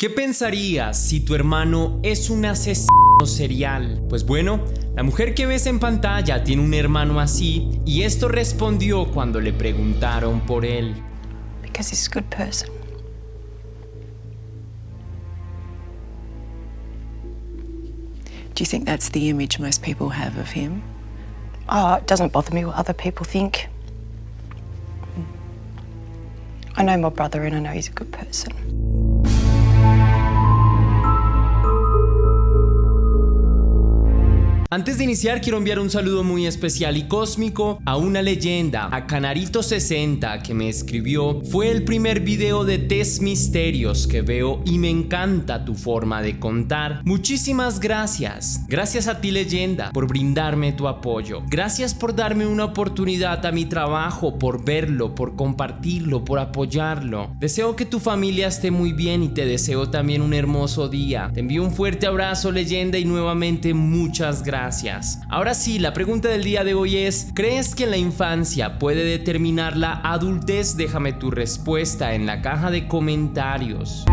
¿Qué pensarías si tu hermano es un asesino serial? Pues bueno, la mujer que ves en pantalla tiene un hermano así y esto respondió cuando le preguntaron por él. Because he's a good person. Do you think that's the image most people have of him? Oh, it doesn't bother me what other people think. I know my brother and I know he's a good person. Antes de iniciar quiero enviar un saludo muy especial y cósmico a una leyenda, a Canarito60, que me escribió: fue el primer video de test misterios que veo y me encanta tu forma de contar. Muchísimas gracias. Gracias a ti, leyenda, por brindarme tu apoyo. Gracias por darme una oportunidad a mi trabajo, por verlo, por compartirlo, por apoyarlo. Deseo que tu familia esté muy bien y te deseo también un hermoso día. Te envío un fuerte abrazo, leyenda, y nuevamente muchas gracias. Ahora sí, la pregunta del día de hoy es: ¿crees que la infancia puede determinar la adultez? Déjame tu respuesta en la caja de comentarios.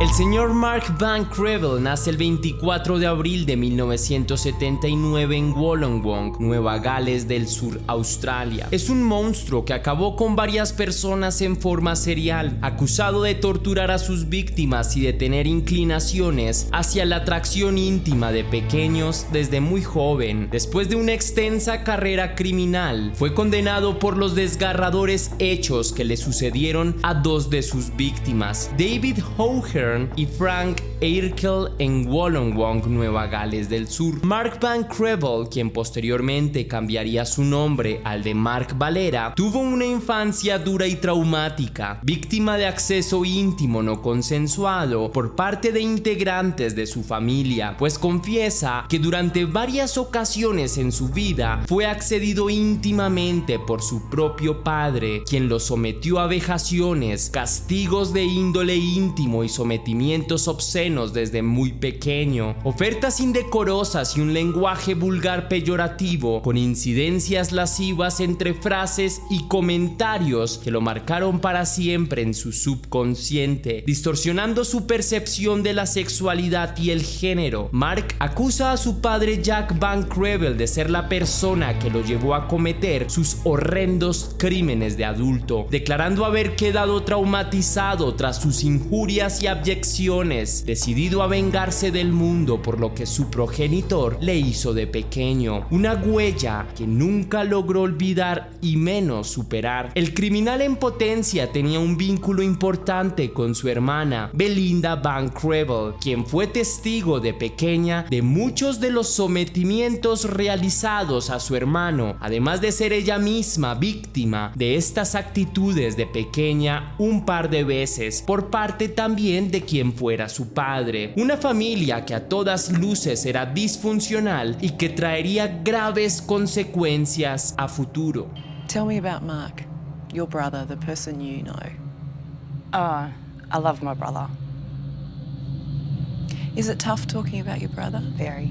El señor Mark Van Crevel nace el 24 de abril de 1979 en Wollongong, Nueva Gales del Sur, Australia. Es un monstruo que acabó con varias personas en forma serial, acusado de torturar a sus víctimas y de tener inclinaciones hacia la atracción íntima de pequeños desde muy joven. Después de una extensa carrera criminal, fue condenado por los desgarradores hechos que le sucedieron a dos de sus víctimas, David O'Hearn y Frank Eirkel, en Wollongong, Nueva Gales del Sur. Mark Van Crevel, quien posteriormente cambiaría su nombre al de Mark Valera, tuvo una infancia dura y traumática, víctima de acceso íntimo no consensuado por parte de integrantes de su familia, pues confiesa que durante varias ocasiones en su vida fue accedido íntimamente por su propio padre, quien lo sometió a vejaciones, castigos de índole íntimo y sometimientos obscenos desde muy pequeño, ofertas indecorosas y un lenguaje vulgar peyorativo con incidencias lascivas entre frases y comentarios que lo marcaron para siempre en su subconsciente, distorsionando su percepción de la sexualidad y el género. Mark acusa a su padre Jack Van Crevel de ser la persona que lo llevó a cometer sus horrendos crímenes de adulto, declarando haber quedado traumatizado tras sus injurias y abyecciones, decidido a vengarse del mundo por lo que su progenitor le hizo de pequeño, una huella que nunca logró olvidar y menos superar. El criminal en potencia tenía un vínculo importante con su hermana Belinda Van Crevel, quien fue testigo de pequeña de muchos de los sometimientos realizados a su hermano, además de ser ella misma víctima de estas actitudes de pequeña un par de veces por parte también de quien fuera su padre. Una familia que a todas luces era disfuncional y que traería graves consecuencias a futuro. Tell me about Mark, your brother, the person you know. I love my brother. Is it tough talking about your brother? Very.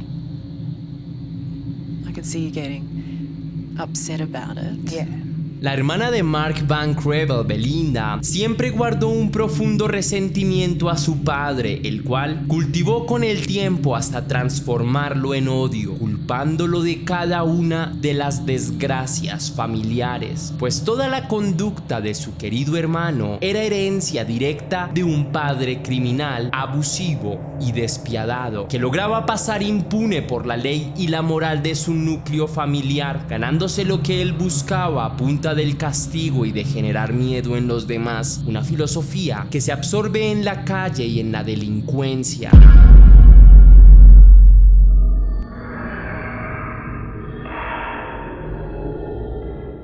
I could see you getting upset about it. Yeah. La hermana de Mark Van Crevel, Belinda, siempre guardó un profundo resentimiento a su padre, el cual cultivó con el tiempo hasta transformarlo en odio, culpándolo de cada una de las desgracias familiares, pues toda la conducta de su querido hermano era herencia directa de un padre criminal, abusivo y despiadado, que lograba pasar impune por la ley y la moral de su núcleo familiar, ganándose lo que él buscaba a punta del castigo y de generar miedo en los demás, una filosofía que se absorbe en la calle y en la delincuencia.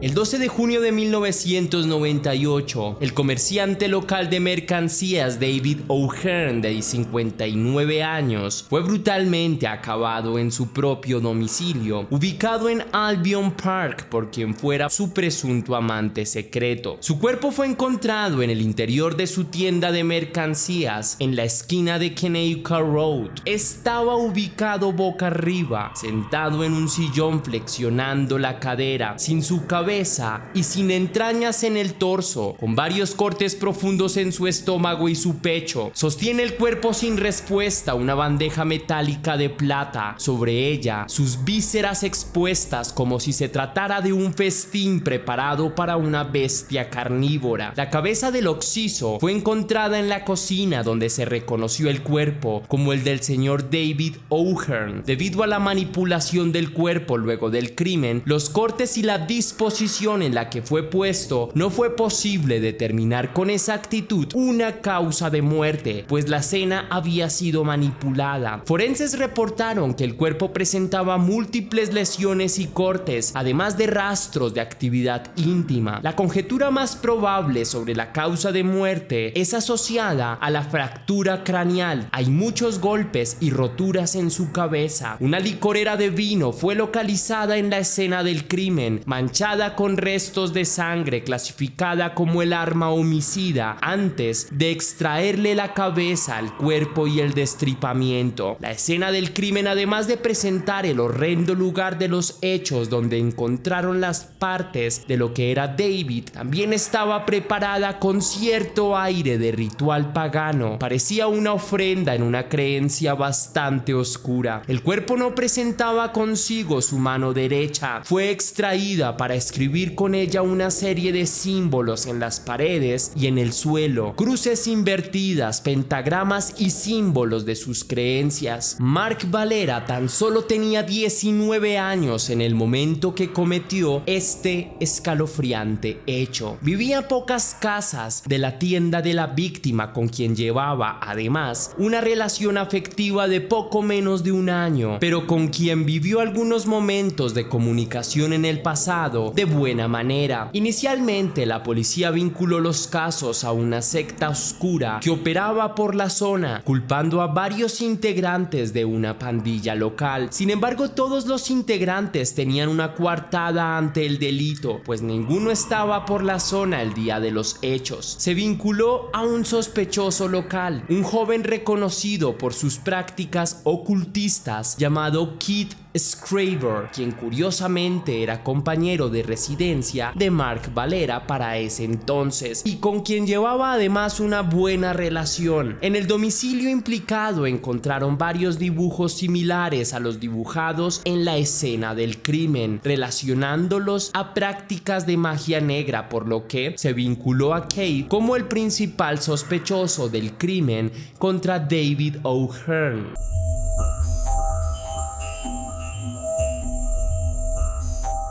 El 12 de junio de 1998, el comerciante local de mercancías David O'Hearn, de 59 años, fue brutalmente acabado en su propio domicilio, ubicado en Albion Park, por quien fuera su presunto amante secreto. Su cuerpo fue encontrado en el interior de su tienda de mercancías en la esquina de Keneuka Road. Estaba ubicado boca arriba, sentado en un sillón flexionando la cadera, sin su cabeza cabeza y sin entrañas en el torso, con varios cortes profundos en su estómago y su pecho. Sostiene el cuerpo sin respuesta una bandeja metálica de plata. Sobre ella, sus vísceras expuestas como si se tratara de un festín preparado para una bestia carnívora. La cabeza del occiso fue encontrada en la cocina, donde se reconoció el cuerpo como el del señor David O'Hearn. Debido a la manipulación del cuerpo luego del crimen, los cortes y la disposición en la que fue puesto, no fue posible determinar con exactitud una causa de muerte, pues la escena había sido manipulada. Forenses reportaron que el cuerpo presentaba múltiples lesiones y cortes, además de rastros de actividad íntima. La conjetura más probable sobre la causa de muerte es asociada a la fractura craneal. Hay muchos golpes y roturas en su cabeza. Una licorera de vino fue localizada en la escena del crimen, manchada con restos de sangre, clasificada como el arma homicida antes de extraerle la cabeza al cuerpo y el destripamiento. La escena del crimen, además de presentar el horrendo lugar de los hechos donde encontraron las partes de lo que era David, también estaba preparada con cierto aire de ritual pagano. Parecía una ofrenda en una creencia bastante oscura. El cuerpo no presentaba consigo su mano derecha. Fue extraída para escribir con ella una serie de símbolos en las paredes y en el suelo, cruces invertidas, pentagramas y símbolos de sus creencias. Mark Valera tan solo tenía 19 años en el momento que cometió este escalofriante hecho. Vivía a pocas casas de la tienda de la víctima, con quien llevaba además una relación afectiva de poco menos de un año, pero con quien vivió algunos momentos de comunicación en el pasado de buena manera. Inicialmente la policía vinculó los casos a una secta oscura que operaba por la zona, culpando a varios integrantes de una pandilla local. Sin embargo, todos los integrantes tenían una coartada ante el delito, pues ninguno estaba por la zona el día de los hechos. Se vinculó a un sospechoso local, un joven reconocido por sus prácticas ocultistas llamado Keith Schreiber, quien curiosamente era compañero de residencia de Mark Valera para ese entonces y con quien llevaba además una buena relación. En el domicilio implicado encontraron varios dibujos similares a los dibujados en la escena del crimen, relacionándolos a prácticas de magia negra, por lo que se vinculó a Cave como el principal sospechoso del crimen contra David O'Hearn.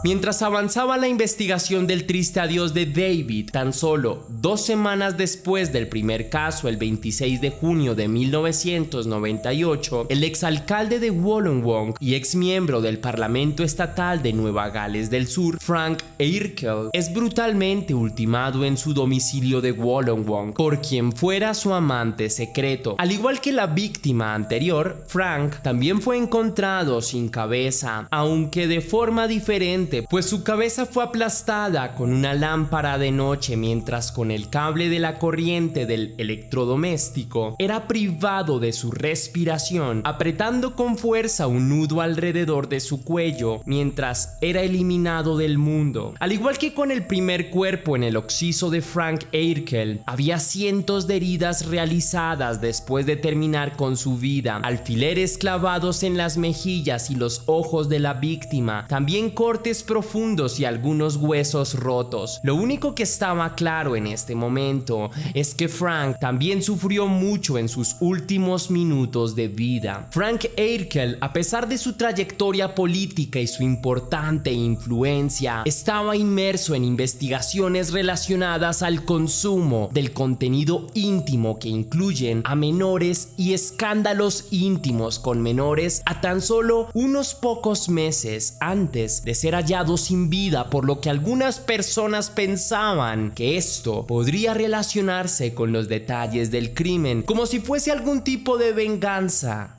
Mientras avanzaba la investigación del triste adiós de David, tan solo 2 semanas después del primer caso, el 26 de junio de 1998, el exalcalde de Wollongong y exmiembro del Parlamento Estatal de Nueva Gales del Sur, Frank Airkel, es brutalmente ultimado en su domicilio de Wollongong por quien fuera su amante secreto. Al igual que la víctima anterior, Frank también fue encontrado sin cabeza, aunque de forma diferente, pues su cabeza fue aplastada con una lámpara de noche, mientras con el cable de la corriente del electrodoméstico era privado de su respiración, apretando con fuerza un nudo alrededor de su cuello mientras era eliminado del mundo. Al igual que con el primer cuerpo en el occiso de Frank Airkel, había cientos de heridas realizadas después de terminar con su vida, alfileres clavados en las mejillas y los ojos de la víctima, también cortes profundos y algunos huesos rotos. Lo único que estaba claro en este momento es que Frank también sufrió mucho en sus últimos minutos de vida. Frank Airkel, a pesar de su trayectoria política y su importante influencia, estaba inmerso en investigaciones relacionadas al consumo del contenido íntimo que incluyen a menores y escándalos íntimos con menores a tan solo unos pocos meses antes de ser hallado sin vida, por lo que algunas personas pensaban que esto podría relacionarse con los detalles del crimen, como si fuese algún tipo de venganza.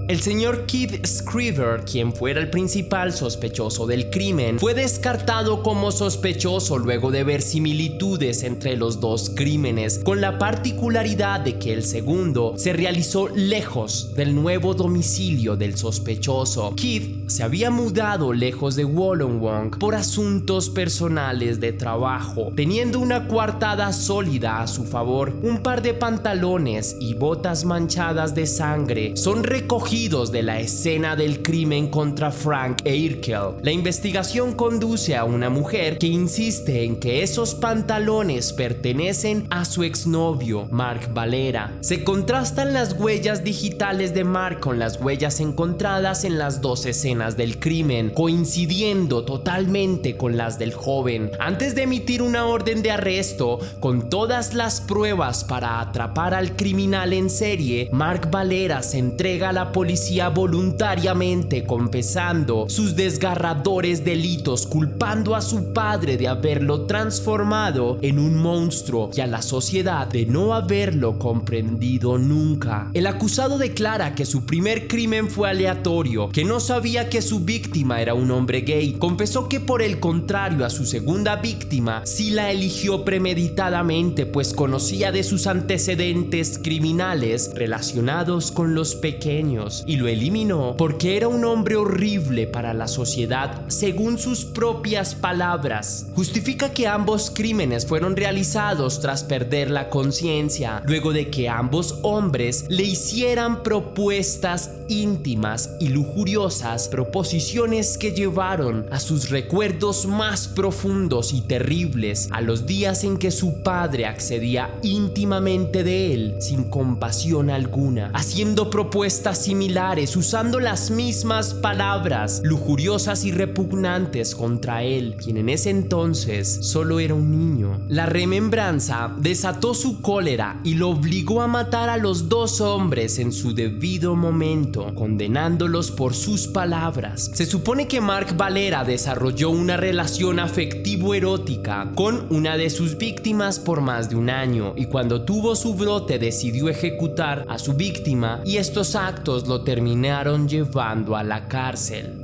El señor Keith Scriver, quien fuera el principal sospechoso del crimen, fue descartado como sospechoso luego de ver similitudes entre los dos crímenes, con la particularidad de que el segundo se realizó lejos del nuevo domicilio del sospechoso. Keith se había mudado lejos de Wollongong por asuntos personales de trabajo, teniendo una coartada sólida a su favor. Un par de pantalones y botas manchadas de sangre son recogidos de la escena del crimen contra Frank Eirkel. La investigación conduce a una mujer que insiste en que esos pantalones pertenecen a su exnovio, Mark Valera. Se contrastan las huellas digitales de Mark con las huellas encontradas en las dos escenas del crimen, coincidiendo totalmente con las del joven. Antes de emitir una orden de arresto con todas las pruebas para atrapar al criminal en serie, Mark Valera se entrega a la policía voluntariamente, confesando sus desgarradores delitos, culpando a su padre de haberlo transformado en un monstruo y a la sociedad de no haberlo comprendido nunca. El acusado declara que su primer crimen fue aleatorio, que no sabía que su víctima era un hombre gay. Confesó que por el contrario a su segunda víctima sí la eligió premeditadamente, pues conocía de sus antecedentes criminales relacionados con los pequeños, y lo eliminó porque era un hombre horrible para la sociedad, según sus propias palabras. Justifica que ambos crímenes fueron realizados tras perder la conciencia, luego de que ambos hombres le hicieran propuestas íntimas y lujuriosas, proposiciones que llevaron a sus recuerdos más profundos y terribles, a los días en que su padre accedía íntimamente de él sin compasión alguna, haciendo propuestas similares, usando las mismas palabras lujuriosas y repugnantes contra él, quien en ese entonces solo era un niño. La remembranza desató su cólera y lo obligó a matar a los dos hombres en su debido momento, condenándolos por sus palabras. Se supone que Mark Valera desarrolló una relación afectivo-erótica con una de sus víctimas por más de un año, y cuando tuvo su brote decidió ejecutar a su víctima, y estos actos lo terminaron llevando a la cárcel.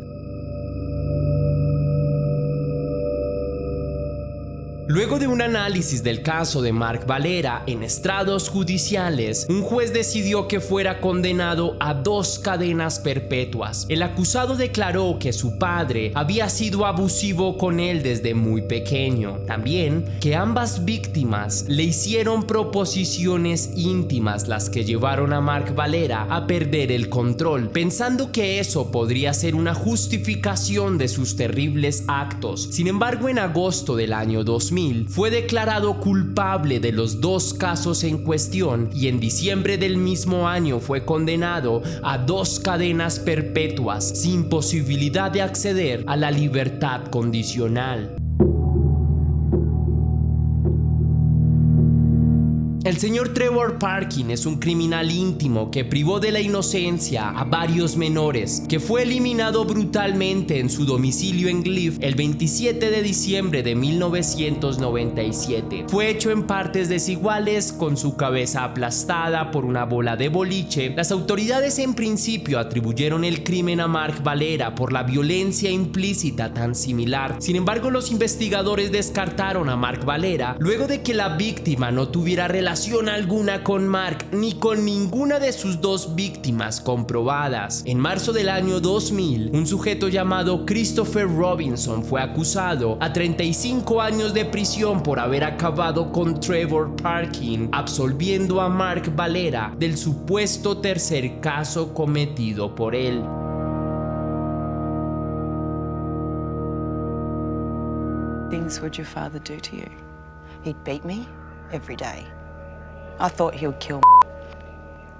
Luego de un análisis del caso de Mark Valera en estrados judiciales, un juez decidió que fuera condenado a 2 cadenas perpetuas. El acusado declaró que su padre había sido abusivo con él desde muy pequeño. También que ambas víctimas le hicieron proposiciones íntimas, las que llevaron a Mark Valera a perder el control, pensando que eso podría ser una justificación de sus terribles actos. Sin embargo, en agosto del año 2000, fue declarado culpable de los 2 casos en cuestión, y en diciembre del mismo año fue condenado a 2 cadenas perpetuas sin posibilidad de acceder a la libertad condicional. El señor Trevor Parkin es un criminal íntimo que privó de la inocencia a varios menores, que fue eliminado brutalmente en su domicilio en Glyth el 27 de diciembre de 1997. Fue hecho en partes desiguales, con su cabeza aplastada por una bola de boliche. Las autoridades en principio atribuyeron el crimen a Mark Valera por la violencia implícita tan similar. Sin embargo, los investigadores descartaron a Mark Valera luego de que la víctima no tuviera relación alguna con Mark ni con ninguna de sus 2 víctimas comprobadas. En marzo del año 2000, un sujeto llamado Christopher Robinson fue acusado a 35 años de prisión por haber acabado con Trevor Parkin, absolviendo a Mark Valera del supuesto tercer caso cometido por él. Things would your father do to you? He'd beat me every day. I thought he would kill me.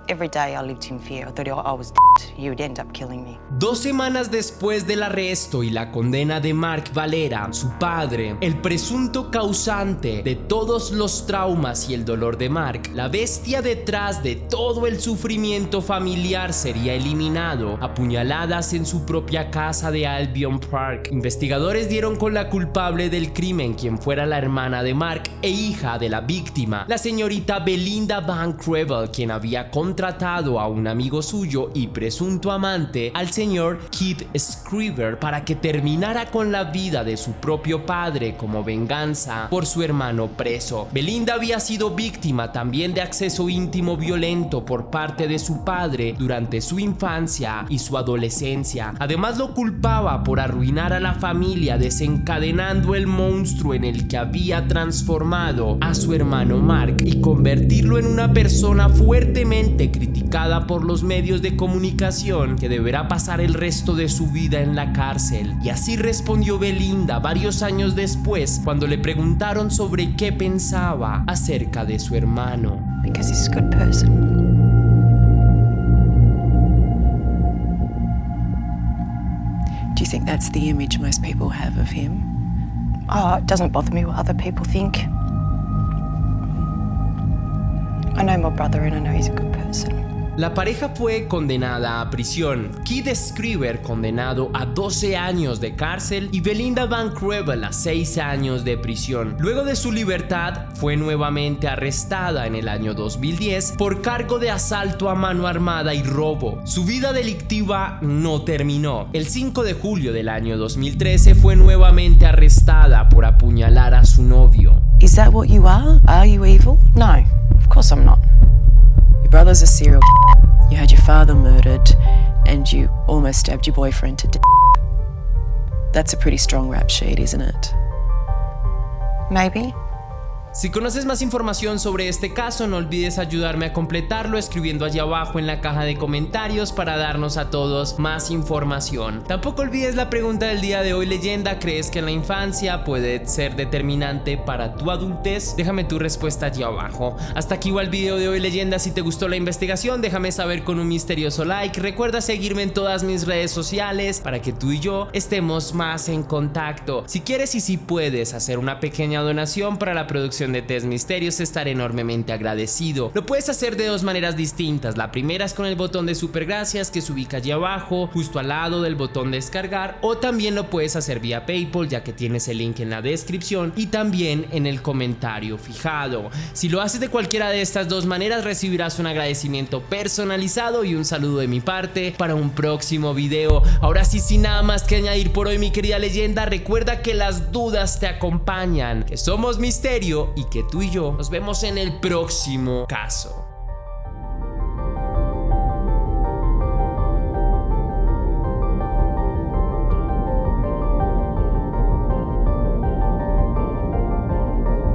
Every day I lived in fear. I thought I was dead. He would end up killing me. 2 semanas después del arresto y la condena de Mark Valera, su padre, el presunto causante de todos los traumas y el dolor de Mark, la bestia detrás de todo el sufrimiento familiar, sería eliminado a puñaladas en su propia casa de Albion Park. Investigadores dieron con la culpable del crimen, quien fuera la hermana de Mark e hija de la víctima, la señorita Belinda Van Crevel, quien había contratado contratado a un amigo suyo y presunto amante, al señor Keith Scriver, para que terminara con la vida de su propio padre como venganza por su hermano preso. Belinda había sido víctima también de acceso íntimo violento por parte de su padre durante su infancia y su adolescencia. Además, lo culpaba por arruinar a la familia, desencadenando el monstruo en el que había transformado a su hermano Mark y convertirlo en una persona fuertemente criticada por los medios de comunicación, que deberá pasar el resto de su vida en la cárcel. Y así respondió Belinda varios años después, cuando le preguntaron sobre qué pensaba acerca de su hermano. Because he's a good person. Do you think that's the image most people have of him? Oh, it doesn't bother me what other people think. I know my brother and I know he's a good person. La pareja fue condenada a prisión, Keith Scriver condenado a 12 años de cárcel y Belinda Van Crevel a 6 años de prisión. Luego de su libertad, fue nuevamente arrestada en el año 2010 por cargo de asalto a mano armada y robo. Su vida delictiva no terminó. El 5 de julio del año 2013 fue nuevamente arrestada por apuñalar a su novio. Is that what you are? Are you evil? No, of course I'm not. Your brother's a serial. You had your father murdered, and you almost stabbed your boyfriend to death. That's a pretty strong rap sheet, isn't it? Maybe. Si conoces más información sobre este caso, no olvides ayudarme a completarlo escribiendo allá abajo en la caja de comentarios para darnos a todos más información. Tampoco olvides la pregunta del día de hoy, leyenda: ¿crees que en la infancia puede ser determinante para tu adultez? Déjame tu respuesta allá abajo. Hasta aquí va el video de hoy, leyenda. Si te gustó la investigación, déjame saber con un misterioso like. Recuerda seguirme en todas mis redes sociales para que tú y yo estemos más en contacto. Si quieres y si puedes hacer una pequeña donación para la producción de Test Misterios, estaré enormemente agradecido. Lo puedes hacer de dos maneras distintas. La primera es con el botón de super gracias que se ubica allí abajo, justo al lado del botón de descargar, o también lo puedes hacer vía PayPal, ya que tienes el link en la descripción y también en el comentario fijado. Si lo haces de cualquiera de estas dos maneras, recibirás un agradecimiento personalizado y un saludo de mi parte para un próximo video. Ahora sí, sin nada más que añadir por hoy, mi querida leyenda, recuerda que las dudas te acompañan, que somos misterio y que tú y yo nos vemos en el próximo caso.